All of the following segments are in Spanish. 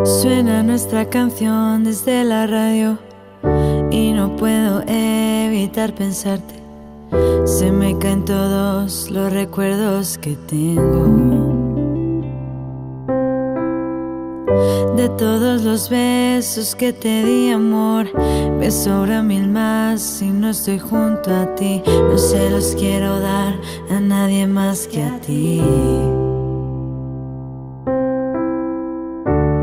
Suena nuestra canción desde la radio y no puedo evitar pensarte. Se me caen todos los recuerdos que tengo, de todos los besos que te di, amor. Me sobra mil más si no estoy junto a ti. No se los quiero dar a nadie más que a ti.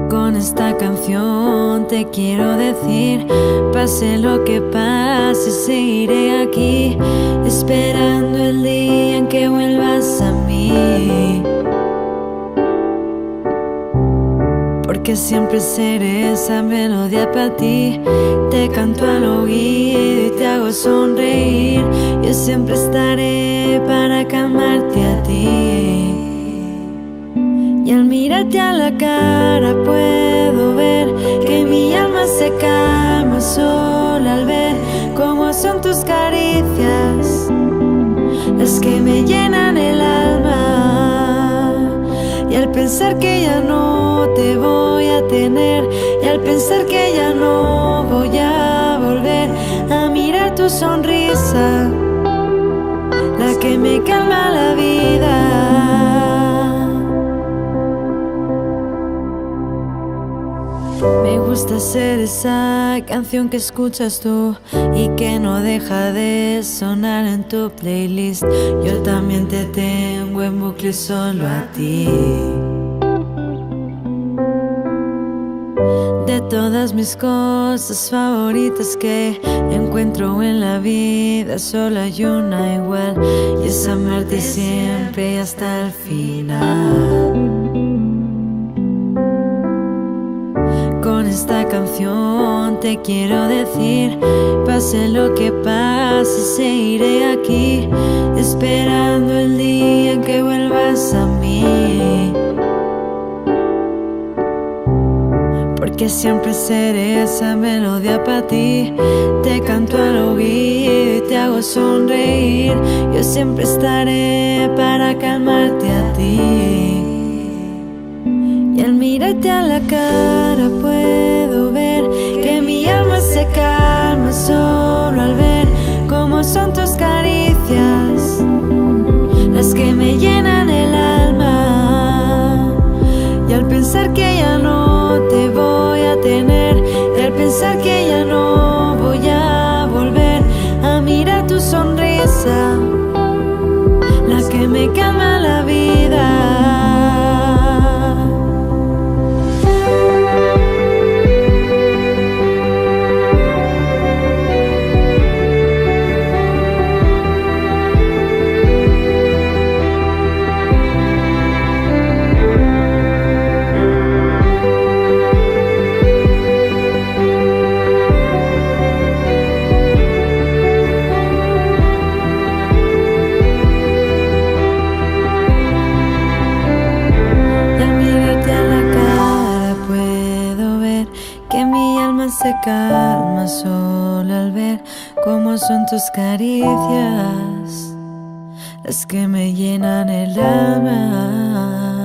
Con esta canción te quiero decir, pase lo que pase, seguiré aquí, esperando el día en que vuelvas a mí. Porque siempre seré esa melodía para ti. Te canto al oído y te hago sonreír. Yo siempre estaré para calmarte a ti. Y al mirarte a la cara puedo ver que mi alma se calma solo al ver cómo son tus caricias las que me llenan el alma. Y al pensar que ya no te voy a tener, y al pensar que ya no voy a volver a mirar tu sonrisa, la que me calma la vida. Me gusta ser esa canción que escuchas tú y que no deja de sonar en tu playlist. Yo también te tengo en bucle solo a ti. De todas mis cosas favoritas que encuentro en la vida, solo hay una igual, y es amarte siempre y hasta el final. Con esta canción te quiero decir, pase lo que pase, seguiré aquí, esperando el día en que vuelvas a mí. Porque siempre seré esa melodía para ti. Te canto al oído y te hago sonreír. Yo siempre estaré para calmarte a ti. Y al mirarte a la cara puedo ver que mi alma se calma solo al ver cómo son tus caricias las que me llenan el alma. Y al pensar que ya no te voy a tener, y al pensar que ya no voy a volver a mirar tu sonrisa, la que me calma la vida. Se calma solo al ver cómo son tus caricias las que me llenan el alma.